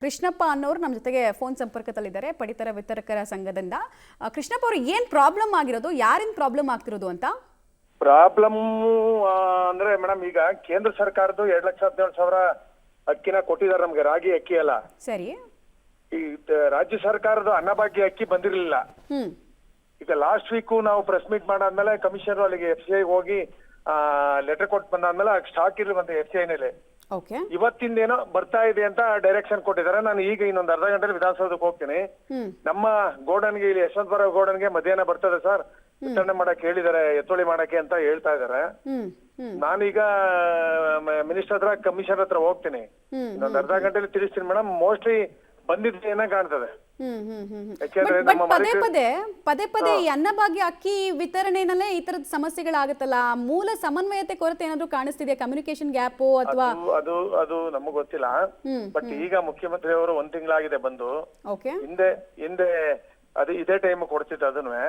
ಕೃಷ್ಣಪ್ಪ ಅನ್ನೋರು ನಮ್ಮ ಜೊತೆಗೆ ಫೋನ್ ಸಂಪರ್ಕದಲ್ಲಿದ್ದಾರೆ ಪಡಿತರ ವಿತರಕರ ಸಂಘದಿಂದ. ಕೃಷ್ಣಪ್ಪ ಅವರು ಏನು ಪ್ರಾಬ್ಲಮ್ ಆಗಿರೋದು, ಯಾರಿಂದ ಪ್ರಾಬ್ಲಮ್ ಆಗ್ತಿರೋದು ಅಂತ? ಪ್ರಾಬ್ಲಮ್ ಅಂದ್ರೆ ಮೇಡಮ್, ಈಗ ಕೇಂದ್ರ ಸರ್ಕಾರದ್ದು 2,17,000 ಅಕ್ಕಿನ ಕೊಟ್ಟಿದ್ದಾರೆ ನಮ್ಗೆ, ರಾಗಿ ಅಕ್ಕಿ ಅಲ್ಲ. ಸರಿ. ಈ ರಾಜ್ಯ ಸರ್ಕಾರದ ಅನ್ನಭಾಗ್ಯ ಅಕ್ಕಿ ಬಂದಿರಲಿಲ್ಲ. ಈಗ ಲಾಸ್ಟ್ ವೀಕ್ ನಾವು ಪ್ರೆಸ್ ಮೀಟ್ ಮಾಡಾದ್ಮೇಲೆ ಕಮಿಷನರ್ ಅಲ್ಲಿಗೆ FCI ಹೋಗಿ ಲೆಟರ್ ಕೊಟ್ಟು ಬಂದಾದ್ಮೇಲೆ ಸ್ಟಾಕ್ ಇರ್ಲಿ ಬಂದ FCI ನಲ್ಲಿ. ಇವತ್ತಿಂದೇನೋ ಬರ್ತಾ ಇದೆ ಅಂತ ಡೈರೆಕ್ಷನ್ ಕೊಟ್ಟಿದ್ದಾರೆ. ನಾನು ಈಗ ಇನ್ನೊಂದು ಅರ್ಧ ಗಂಟೆ ವಿಧಾನಸೌಧಕ್ಕೆ ಹೋಗ್ತೀನಿ. ನಮ್ಮ ಗೋಡನ್ಗೆ, ಇಲ್ಲಿ ಯಶವಂತಪುರ ಗೋಡನ್ಗೆ ಮಧ್ಯಾಹ್ನ ಬರ್ತದೆ ಸರ್, ವಿತರಣೆ ಮಾಡಕ್ ಹೇಳಿದ್ದಾರೆ, ಎತ್ತೋಳಿ ಮಾಡಕ್ಕೆ ಅಂತ ಹೇಳ್ತಾ ಇದಾರೆ. ನಾನೀಗ ಮಿನಿಸ್ಟರ್ ಹತ್ರ, ಕಮಿಷನರ್ ಹತ್ರ ಹೋಗ್ತೀನಿ. ಇನ್ನೊಂದು ಅರ್ಧ ಗಂಟೆಲಿ ತಿಳಿಸ್ತೀನಿ ಮೇಡಮ್. ಮೋಸ್ಟ್ಲಿ ಬಂದಿದ್ರೆ ಏನ ಕಾಣ್ತದೆ. ಪದೇ ಪದೇ ಈ ಅನ್ನಭಾಗ್ಯ ಅಕ್ಕಿ ವಿತರಣೆನಲ್ಲೇ ಈ ತರದ ಸಮಸ್ಯೆಗಳಾಗತ್ತಲ್ಲ, ಮೂಲ ಸಮನ್ವಯತೆ ಕೊರತೆ ಏನಾದ್ರು ಕಾಣಿಸ್ತಿದೆ, ಕಮ್ಯುನಿಕೇಶನ್ ಗ್ಯಾಪ್ ಅಥವಾ? ಅದು ನಮಗ್ ಗೊತ್ತಿಲ್ಲ. ಬಟ್ ಈಗ ಮುಖ್ಯಮಂತ್ರಿ ಅವರು 1 ತಿಂಗಳಾಗಿದೆ ಬಂದು. ಹಿಂದೆ ಅದು ಇದೇ ಟೈಮ್ ಕೊಡ್ತಿತ್ತು ಅದನ್ನು.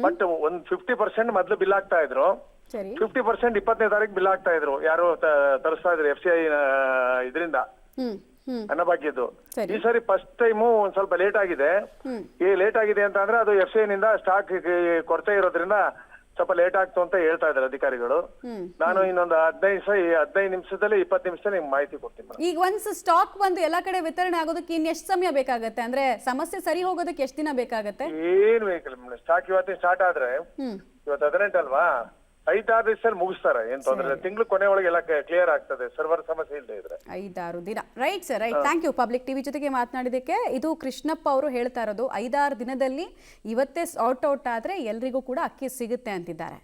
ಬಟ್ ಒಂದ್ 50% ಮೊದ್ಲು ಬಿಲ್ ಆಗ್ತಾ ಇದ್ರು. 50% 20ನೇ ತಾರೀಕು ಬಿಲ್ ಆಗ್ತಾ ಇದ್ರು. ಯಾರು ತರಿಸ್ತಾ ಇದ್ರು FCI ಇದರಿಂದ ಅನ್ನಭಾಗ್ಯದ್ದು. ಈ ಸರಿ ಫಸ್ಟ್ ಟೈಮ್ ಒಂದ್ ಸ್ವಲ್ಪ ಲೇಟ್ ಆಗಿದೆ. ಲೇಟ್ ಆಗಿದೆ ಅಂತ ಅಂದ್ರೆ ಅದು FCI ನಿಂದ ಸ್ಟಾಕ್ ಕೊರತೆ ಇರೋದ್ರಿಂದ ಸ್ವಲ್ಪ ಲೇಟ್ ಆಗ್ತು ಅಂತ ಹೇಳ್ತಾ ಇದ್ದಾರೆ ಅಧಿಕಾರಿಗಳು. ನಾನು ಇನ್ನೊಂದು 15 ನಿಮಿಷದಲ್ಲಿ 20 ನಿಮಿಷದಲ್ಲಿ ನಿಮ್ಗೆ ಮಾಹಿತಿ ಕೊಡ್ತೀನಿ. ಈಗ ಒಂದ್ಸ ಸ್ಟಾಕ್ ಬಂದು ಎಲ್ಲಾ ಕಡೆ ವಿತರಣೆ ಆಗೋದಕ್ಕೆ ಇನ್ ಎಷ್ಟು ಸಮಯ ಬೇಕಾಗತ್ತೆ? ಅಂದ್ರೆ ಸಮಸ್ಯೆ ಸರಿ ಹೋಗೋದಕ್ಕೆ ಎಷ್ಟು ದಿನ ಬೇಕಾಗತ್ತೆ? ಏನ್ ಬೇಕಿಲ್ಲ, ಸ್ಟಾಕ್ ಇವತ್ತಿನ ಸ್ಟಾರ್ಟ್ ಆದ್ರೆ ಇವತ್ತು 18 ಅಲ್ವಾ, 5-6 ದಿವಸದಲ್ಲಿ ಮುಗಿಸ್ತಾರೆ. ಏನ್ ತೊಂದ್ರೆ ಇಲ್ಲ, ತಿಂಗಳು ಕೊನೆ ಒಳಗೆ ಎಲ್ಲ ಕ್ಲಿಯರ್ ಆಗ್ತದೆ, ಸರ್ವರ್ ಸಮಸ್ಯೆ ಇಲ್ಲದೆ ಇದ್ರೆ. 5-6 ದಿನ. Right sir, right. Thank you public TV ಜೊತೆಗೆ ಮಾತನಾಡಿದಕ್ಕೆ. ಇದು ಕೃಷ್ಣಪ್ಪ ಅವರು ಹೇಳ್ತಾ ಇರೋದು, 5-6 ದಿನದಲ್ಲಿ ಇವತ್ತೇ ಸಾರ್ಟ್ ಔಟ್ ಆದ್ರೆ ಎಲ್ರಿಗೂ ಕೂಡ ಅಕ್ಕಿ ಸಿಗುತ್ತೆ ಅಂತಿದ್ದಾರೆ.